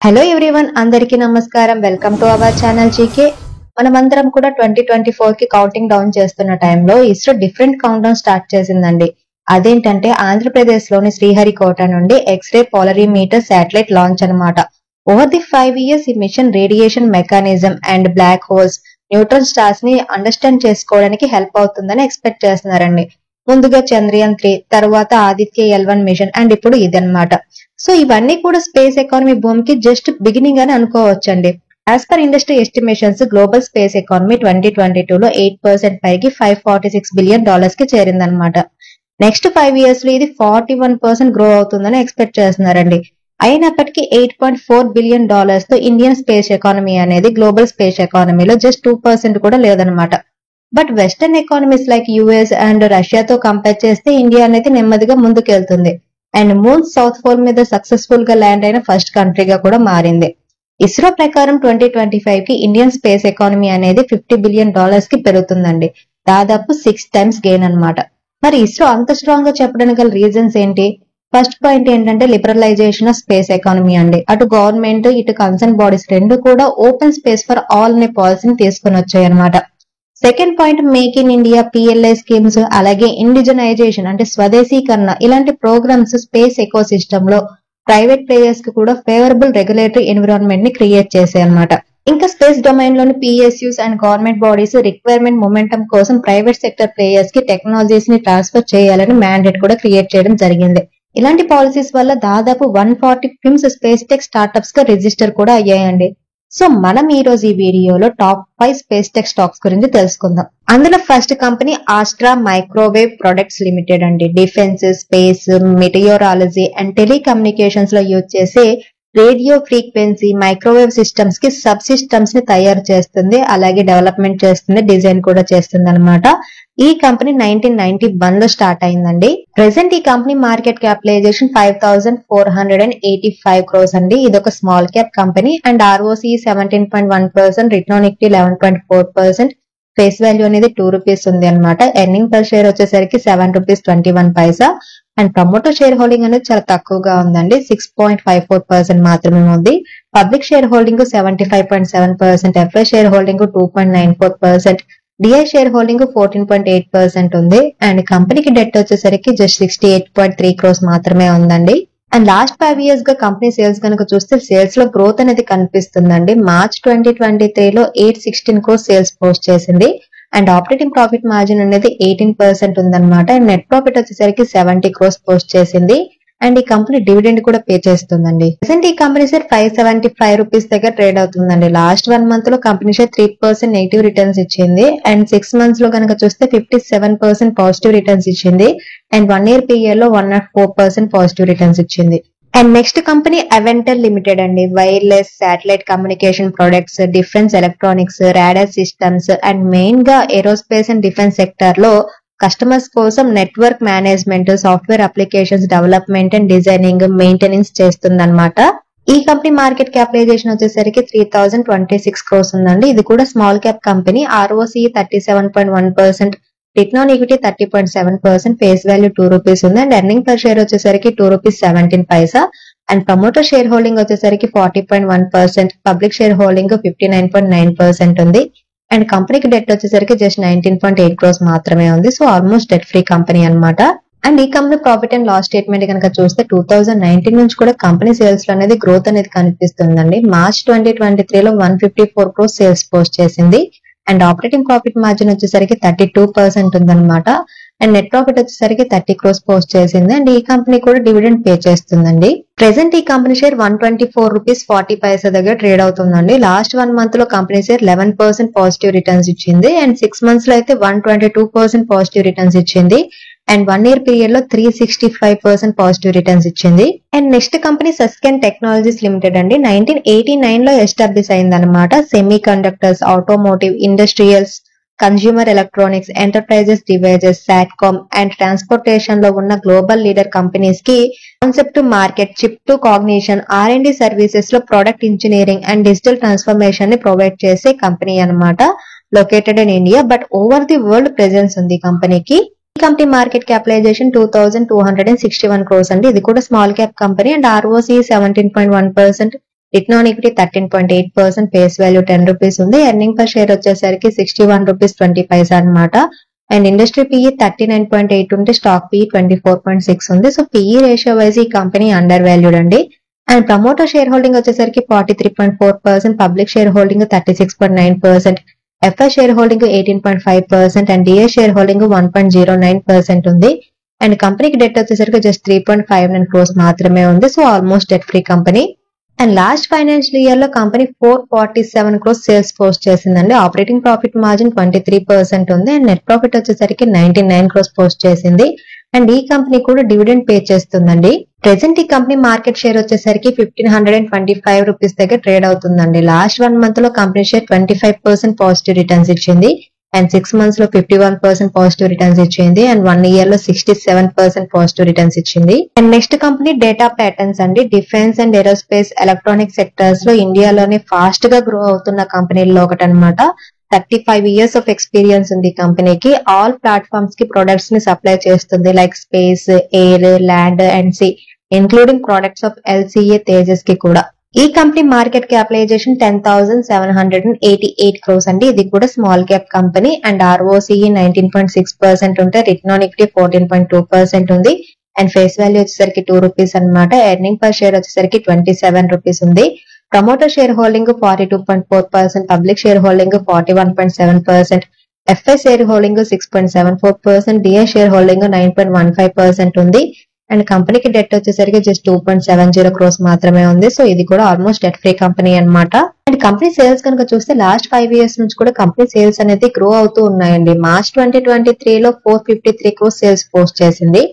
Hello everyone, అందరికీ నమస్కారం. Welcome to our channel GK. మనమందరం కూడా 2024 కి కౌంటింగ్ డౌన్ చేస్తున్న టైంలో ISRO different count down start చేసిందండి. అదేంటంటే ఆంధ్రప్రదేశ్ లోని శ్రీహరికోట నుండి ఎక్స్రే పోలరీమీటర్ శాటిలైట్ లాంచ్ అన్నమాట. ఓవర్ ది 5 years ఈ mission radiation mechanism and black holes, neutron stars ని అండర్స్టాండ్ చేసుకోవడానికి హెల్ప్ అవుతుందని ఎక్స్పెక్ట్ చేస్తున్నారండి. ముందుగా చంద్రయాన్ 3, తర్వాత ఆదిత్య L1 మిషన్ అండ్ ఇప్పుడు ఇదన్నమాట. సో ఇవన్నీ కూడా స్పేస్ ఎకానమీ బూమ్ కి జస్ట్ బిగినింగ్ అని అనుకోవచ్చండి. As per industry estimations, global space economy 2022 లో 8% పైకి $546 బిలియన్ కి చేరిందనమాట. నెక్స్ట్ 5 years లో ఇది 41% గ్రో అవుతుందని ఎక్స్పెక్ట్ చేస్తున్నారండి. అయినప్పటికీ $8.4 బిలియన్ తో ఇండియన్ స్పేస్ ఎకానమీ అనేది గ్లోబల్ స్పేస్ ఎకానమీలో జస్ట్ 2% కూడా లేదనమాట. But western economies like US and రష్యాతో కంపేర్ చేస్తే ఇండియా అనేది నెమ్మదిగా ముందుకెళ్తుంది. అండ్ మూన్ సౌత్ పోల్ మీద సక్సెస్ఫుల్ గా ల్యాండ్ అయిన ఫస్ట్ కంట్రీగా కూడా మారింది. ఇస్రో ప్రకారం 2025 కి ఇండియన్ స్పేస్ ఎకానమీ అనేది $50 బిలియన్ కి పెరుగుతుందండి. దాదాపు 6 times గెయిన్ అన్నమాట. మరి ఇస్రో అంత స్ట్రాంగ్ గా చెప్పడానికి గల రీజన్స్ ఏంటి? ఫస్ట్ పాయింట్ ఏంటంటే లిబరలైజేషన్ ఆఫ్ స్పేస్ ఎకానమీ అండి. అటు గవర్నమెంట్, ఇటు కన్సర్న్ బాడీస్ రెండు కూడా ఓపెన్ స్పేస్ ఫర్ ఆల్ అనే పాలసీని తీసుకుని వచ్చాయి అనమాట. Second point make in India, PLI schemes, అలాగే ఇండిజనైజేషన్ అంటే స్వదేశీకరణ, ఇలాంటి ప్రోగ్రామ్స్ స్పేస్ ఎకో సిస్టమ్ లో ప్రైవేట్ ప్లేయర్స్ కి కూడా ఫేవరబుల్ రెగ్యులేటరీ ఎన్విరాన్మెంట్ ని క్రియేట్ చేసాయి అనమాట. ఇంకా స్పేస్ డొమైన్ లోని PSUs and government bodies requirement momentum కోసం ప్రైవేట్ సెక్టర్ ప్లేయర్స్ కి టెక్నాలజీస్ ని ట్రాన్స్ఫర్ చేయాలని మ్యాండేట్ కూడా క్రియేట్ చేయడం జరిగింది. ఇలాంటి పాలసీస్ వల్ల దాదాపు 140 ఫిమ్స్ స్పేస్ టెక్ స్టార్ట్అప్స్ గా రిజిస్టర్ కూడా అయ్యాయండి. సో మనం ఈ రోజు ఈ వీడియోలో టాప్ 5 స్పేస్ టెక్ స్టాక్స్ గురించి తెలుసుకుందాం. అందులో first company Astra microwave products limited అండి. Defence, space, meteorology and telecommunications లో యూజ్ చేసే రేడియో ఫ్రీక్వెన్సీ మైక్రోవేవ్ సిస్టమ్స్ కి సబ్ సిస్టమ్స్ ని తయారు చేస్తుంది, అలాగే డెవలప్మెంట్ చేస్తుంది, డిజైన్ కూడా చేస్తుంది అనమాట. ఈ కంపెనీ 1991 లో స్టార్ట్ అయిందండి. ప్రెసెంట్ ఈ కంపెనీ మార్కెట్ క్యాపిటలైజేషన్ 5,485 crores అండి. ఇది ఒక small cap company and ROCE 17.1%, return on equity 11.4%, face value అనేది ₹2 ఉంది అనమాట. ఎర్నింగ్ పర్ షేర్ వచ్చేసరికి ₹7.21 అండ్ ప్రమోటర్ షేర్ హోల్డింగ్ అనేది చాలా తక్కువగా ఉందండి. 6.54% మాత్రమే ఉంది. Public share holding 75.7%, f i share holding 2.94%, DI share holding 14.8% ఉంది. అండ్ కంపెనీకి డెట్ వచ్చేసరికి జస్ట్ 68.3 crores మాత్రమే ఉందండి. అండ్ లాస్ట్ 5 years గా కంపెనీ సేల్స్ కనుక చూస్తే సేల్స్ లో గ్రోత్ అనేది కనిపిస్తుందండి. మార్చ్ 2023 లో 816 crores సేల్స్ పోస్ట్ చేసింది. అండ్ ఆపరేటింగ్ ప్రాఫిట్ మార్జిన్ అనేది 18% ఉందన్నమాట. అండ్ నెట్ ప్రాఫిట్ వచ్చేసరికి 70 crores పోస్ట్ చేసింది. అండ్ ఈ కంపెనీ డివిడెండ్ కూడా పే చేస్తుందండి. ప్రెసెంట్ ఈ కంపెనీ షేర్ ₹575 దగ్గర ట్రేడ్ అవుతుందండి. లాస్ట్ 1 month లో కంపెనీ షేర్ 3% నెగిటివ్ రిటర్న్స్ ఇచ్చింది. అండ్ 6 months లో కనుక చూస్తే 57% పాజిటివ్ రిటర్న్స్ ఇచ్చింది. అండ్ 1 year పీరియడ్ లో 104% పాజిటివ్ రిటర్న్స్ ఇచ్చింది. అండ్ నెక్స్ట్ కంపెనీ అవెంటర్ లిమిటెడ్ అండి. Wireless satellite communication products, defence electronics, radar systems and main గా ఏరోస్పేస్ అండ్ డిఫెన్స్ సెక్టర్ లో కస్టమర్స్ కోసం network management, software applications development and designing, maintenance చేస్తుందన్నమాట. ఈ company market capitalisation వచ్చేసరికి 3,026 crores ఉందండి. ఇది కూడా small cap company. ROCE 37.1%, return on equity 30.7%, face value ₹2 ఉంది. అండ్ ఎర్నింగ్ పర్ షేర్ వచ్చేసరికి ₹2.17 అండ్ ప్రమోటర్ షేర్ హోల్డింగ్ వచ్చేసరికి 40.1%, పబ్లిక్ షేర్ హోల్డింగ్ 59.9% ఉంది. అండ్ కంపెనీకి డెట్ వచ్చేసరికి జస్ట్ 19.8 crores మాత్రమే ఉంది. So almost debt free company అనమాట. అండ్ ఈ company profit and loss statement కనుక చూస్తే 2019 నుంచి కూడా కంపెనీ సేల్స్ లో అనేది గ్రోత్ అనేది కనిపిస్తుందండి. మార్చ్ 2023 లో 154 crores సేల్స్ పోస్ట్ చేసింది. అండ్ ఆపరేటింగ్ ప్రాఫిట్ మార్జిన్ వచ్చేసరికి 32% ఉందన్నమాట. అండ్ నెట్ ప్రాఫిట్ వచ్చేసరికి 30 crores పోస్ట్ చేసింది. అండ్ ఈ కంపెనీ కూడా డివిడెండ్ పే చేస్తుందండి. ప్రెసెంట్ ఈ కంపెనీ షేర్ ₹124.40 దగ్గర ట్రేడ్ అవుతుందండి. లాస్ట్ 1 month లో కంపెనీ షేర్ 11% పాజిటివ్ రిటర్న్స్ ఇచ్చింది. అండ్ 6 months లో అయితే 122% పాజిటివ్ రిటర్న్స్ ఇచ్చింది. అండ్ 1 year పీరియడ్ లో 365% పాజిటివ్ రిటర్న్స్ ఇచ్చింది. And next company Sasken technologies limited అండి. 1989 లో ఎస్టాబ్లిష్ అయిందన్నమాట. Semiconductors, automotive, industrials, consumer electronics, enterprises devices, satcom and transportation లో ఉన్న గ్లోబల్ లీడర్ కంపెనీస్ కి concept to market, chip to cognition, R&D services లో product engineering and digital transformation ని provide చేసే company అన్నమాట. Located in India but over the world presence ఉంది కంపెనీకి. ఈ కంపెనీ మార్కెట్ క్యాపిటలైజేషన్ 2,261 crores అండి. ఇది కూడా small cap company and ROCE 17.1%, return on equity 13.8%, face value 10 rupees ఉంది. ఎర్నింగ్ పర్ షేర్ వచ్చేసరికి 61 రూపీస్ 20 పైసా అనమాట. అండ్ ఇండస్ట్రీ పిఈ 39.8 ఉంటే స్టాక్ పిఈ 24.6 ఉంది. సో పిఈ రేషియో వైజ్ ఈ కంపెనీ అండర్ వాల్యూడ్ అండి. అండ్ ప్రమోటర్ షేర్ హోల్డింగ్ వచ్చేసరికి 43.4%, public share holding 36.9%, FI share holding 18.5% and DA share holding 1.09% ఉంది. And కంపెనీకి debt వచ్చేసరికి జస్ట్ 3.59 crores మాత్రమే ఉంది. So almost debt free company. And last financial year లో company 447 crores sales post చేసిందండి. Operating profit margin 23% ఉంది. And net profit వచ్చేసరికి 99 crores post చేసింది. అండ్ ఈ కంపెనీ కూడా డివిడెండ్ పే చేస్తుందండి. ప్రెసెంట్ ఈ కంపెనీ మార్కెట్ షేర్ వచ్చేసరికి 1525 రూపీస్ దగ్గర ట్రేడ్ అవుతుందండి. లాస్ట్ 1 month లో కంపెనీ షేర్ 25% పాజిటివ్ రిటర్న్స్ ఇచ్చింది. అండ్ 6 months లో 51% పాజిటివ్ రిటర్న్స్ ఇచ్చింది. అండ్ 1 year లో 67% పాజిటివ్ రిటర్న్స్ ఇచ్చింది. And next company data patterns అండి. Defence and aerospace electronic sectors లో ఇండియాలోనే ఫాస్ట్ గా గ్రో అవుతున్న కంపెనీల్లో ఒకటి అనమాట. 35 years ఆఫ్ ఎక్స్పీరియన్స్ ఉంది కంపెనీకి. ఆల్ ప్లాట్ఫామ్స్ కి ప్రొడక్ట్స్ ని సప్లై చేస్తుంది, like space, air, land and sea, including products of LCA Tejas కి కూడా. ఈ కంపెనీ మార్కెట్ క్యాపిటలైజేషన్ 10,788 crores అండి. ఇది కూడా small cap company. And ROCE 19.6% ఉంటే రిటర్న్ ఆన్ ఈక్విటీ 14.2% ఉంది. అండ్ ఫేస్ వాల్యూ వచ్చేసరికి 2 రూపీస్ అనమాట. ఎర్నింగ్ పర్ షేర్ వచ్చేసరికి 27 రూపీస్ ఉంది. Promoter share holding 42.4%, public share holding 41.7%, f i share holding 6.74%, DI share holding 9.15% ఉంది. అండ్ కంపెనీకి డెట్ వచ్చేసరికి జస్ట్ 2.70 crores మాత్రమే ఉంది. సో ఇది కూడా ఆల్మోస్ట్ డెట్ ఫ్రీ కంపెనీ అనమాట. అండ్ కంపెనీ సేల్స్ కనుక చూస్తే లాస్ట్ 5 years నుంచి కూడా కంపెనీ సేల్స్ అనేది గ్రో అవుతూ ఉన్నాయండి. మార్చ్ 2023 లో 453 crores సేల్స్ పోస్ట్ చేసింది.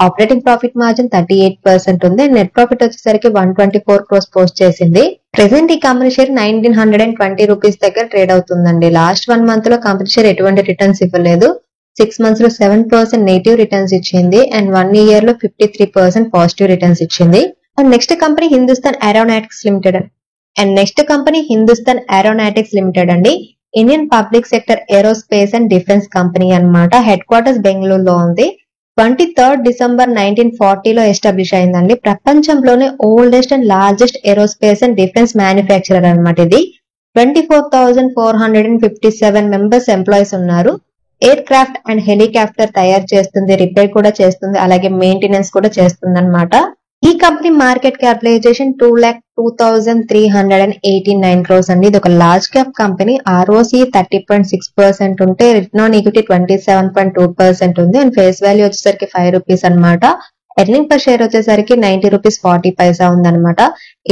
ఆపరేటింగ్ ప్రాఫిట్ మార్జిన్ 38% ఉంది. నెట్ ప్రాఫిట్ వచ్చేసరికి 124 crores పోస్ట్ చేసింది. ప్రెసెంట్ ఈ కంపెనీ షేర్ 1920 రూపీస్ దగ్గర ట్రేడ్ అవుతుందండి. లాస్ట్ 1 month లో కంపెనీ షేర్ ఎటువంటి రిటర్న్స్ ఇవ్వలేదు. 6 months లో 7% నెగిటివ్ రిటర్న్స్ ఇచ్చింది. అండ్ 1 year లో 53% పాజిటివ్ రిటర్న్స్ ఇచ్చింది. And next company Hindustan aeronautics limited అండి. Indian public sector aerospace and defence company అన్నమాట. హెడ్ క్వార్టర్స్ బెంగళూరులో ఉంది. 23rd December 1940 లో ఎస్టాబ్లిష్ అయిందండి. ప్రపంచంలోనే oldest and largest aerospace and defence manufacturer అనమాట. ఇది 24,457 మెంబర్స్ ఎంప్లాయీస్ ఉన్నారు. ఎయిర్ క్రాఫ్ట్ అండ్ హెలికాప్టర్ తయారు చేస్తుంది, రిపేర్ కూడా చేస్తుంది, అలాగే మెయింటెనెన్స్ కూడా చేస్తుంది అనమాట. ఈ కంపెనీ మార్కెట్ క్యాపిటలైజేషన్ 2,02,389 crores అండి. ఇది ఒక లార్జ్ క్యాప్ కంపెనీ. ఆర్ఓసి 30.6% ఉంటే రిటర్న్ ఆన్ ఈక్విటీ 27.2% ఉంది. అండ్ ఫేస్ వాల్యూ వచ్చేసరికి 5 రూపీస్ అనమాట. ఎర్నింగ్ పర్ షేర్ వచ్చేసరికి 90 రూపీస్ 40 పైసా ఉందన్నమాట.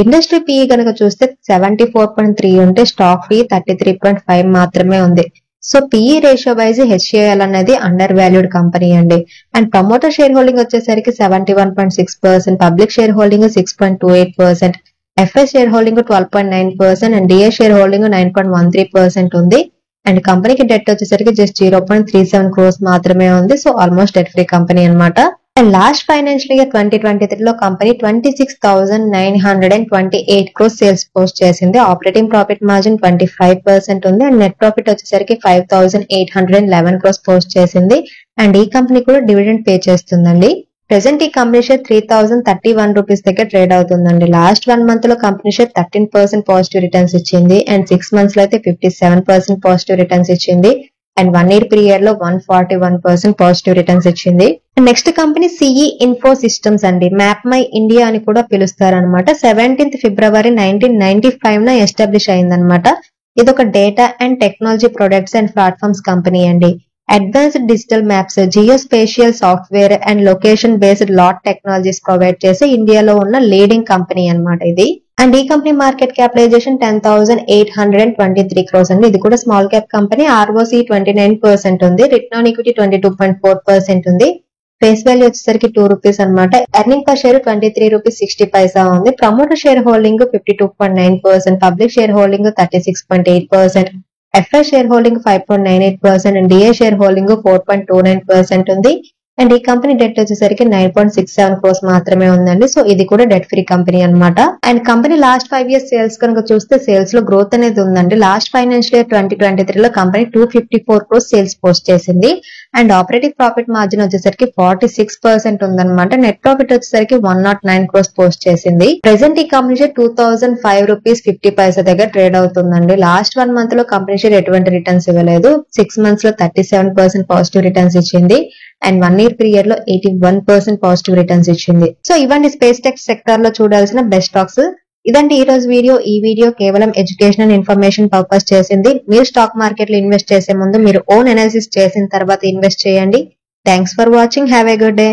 ఇండస్ట్రీ పిఈ కనుక చూస్తే 74.3 ఉంటే స్టాక్ పిఈ 33.5 మాత్రమే ఉంది. So PE ratio wise HAL అనేది అండర్ వాల్యూడ్ కంపెనీ అండి. అండ్ ప్రమోటర్ షేర్ హోల్డింగ్ వచ్చేసరికి 71.6%, public share holding 6.28%, FI share holding 12.9% and DA share holding 9.13% ఉంది. అండ్ కంపెనీకి డెట్ వచ్చేసరికి జస్ట్ 0.37 crores మాత్రమే ఉంది. So almost debt free company అనమాట. And last financial year 2023 లో కంపెనీ 26,928 crores సేల్స్ పోస్ట్ చేసింది. Operating profit margin 25% ఉంది. అండ్ నెట్ ప్రాఫిట్ వచ్చేసరికి 5,811 crores పోస్ట్ చేసింది. అండ్ ఈ కంపెనీ కూడా డివిడెండ్ పే చేస్తుందండి. ప్రెసెంట్ ఈ కంపెనీ షేర్ 3,031 రూపీస్ దగ్గర ట్రేడ్ అవుతుందండి. లాస్ట్ 1 month లో కంపెనీ షేర్ 13% పాజిటివ్ రిటర్న్స్ ఇచ్చింది. అండ్ 6 months లో అయితే 57% పాజిటివ్ రిటర్న్స్ ఇచ్చింది. అండ్ 1 year పీరియడ్ లో 141% పాజిటివ్ రిటర్న్స్ ఇచ్చింది. Next company CE info systems అండి. మ్యాప్ మై ఇండియా అని కూడా పిలుస్తారు అనమాట. 17th February 1995 లో ఎస్టాబ్లిష్ అయిందనమాట. ఇది ఒక data and technology products and platforms company అండి. Advanced digital maps, geospatial software and location based lot technologies provide చేసే ఇండియాలో ఉన్న లీడింగ్ కంపెనీ అన్నమాట ఇది. అండ్ ఈ కంపెనీ మార్కెట్ క్యాపిటలైజేషన్ 10,823 crores అండి. ఇది కూడా స్మాల్ క్యాప్ కంపెనీ. ఆర్ఓసి 29% ఉంది. రిటర్న్ ఆన్ ఈక్విటీ 22.4% ఉంది. ఫేస్ వాల్యూ వచ్చేసరికి 2 రూపీస్ అనమాట. Earning per share 23 rupees 60 paisa ఉంది. Promoter share holding 52.9%, public share holding 36.8%, FI share holding 5.98% and DA share holding 4.29% ఉంది. And ఈ కంపెనీ డెట్ వచ్చేసరికి 9.67 crores మాత్రమే ఉందండి. సో ఇది కూడా డెట్ ఫ్రీ కంపెనీ అనమాట. And company last 5 years sales కనుక చూస్తే సేల్స్ లో గ్రోత్ అనేది ఉందండి. లాస్ట్ ఫైనాన్షియల్ ఇయర్ 2023 లో కంపెనీ 254 crores సేల్స్ పోస్ట్ చేసింది. అండ్ ఆపరేటింగ్ ప్రాఫిట్ మార్జిన్ వచ్చేసరికి 46% ఉందన్నమాట. నెట్ ప్రాఫిట్ వచ్చేసరికి 109 crores పోస్ట్ చేసింది. ప్రెసెంట్ ఈ కంపెనీ షేర్ 2005.50 రూపీస్ దగ్గర ట్రేడ్ అవుతుందండి. లాస్ట్ 1 month లో కంపెనీ షేర్ ఎటువంటి రిటర్న్స్ ఇవ్వలేదు. 6 months లో 37% పాజిటివ్ రిటర్న్స్ ఇచ్చింది అండ్ 1 year పీరియడ్ లో 81% పాజిటివ్ రిటర్న్స్ ఇచ్చింది. సో ఇవన్నీ స్పేస్ టెక్ సెక్టర్ లో చూడాల్సిన బెస్ట్ స్టాక్స్. ఇదండి ఈ రోజు వీడియో. ఈ వీడియో కేవలం ఎడ్యుకేషనల్ ఇన్ఫర్మేషన్ పర్పస్ చేసింది. మీరు స్టాక్ మార్కెట్ లో ఇన్వెస్ట్ చేసే ముందు మీరు ఓన్ అనాలిసిస్ చేసిన తర్వాత ఇన్వెస్ట్ చేయండి. Thanks for watching. Have a good day.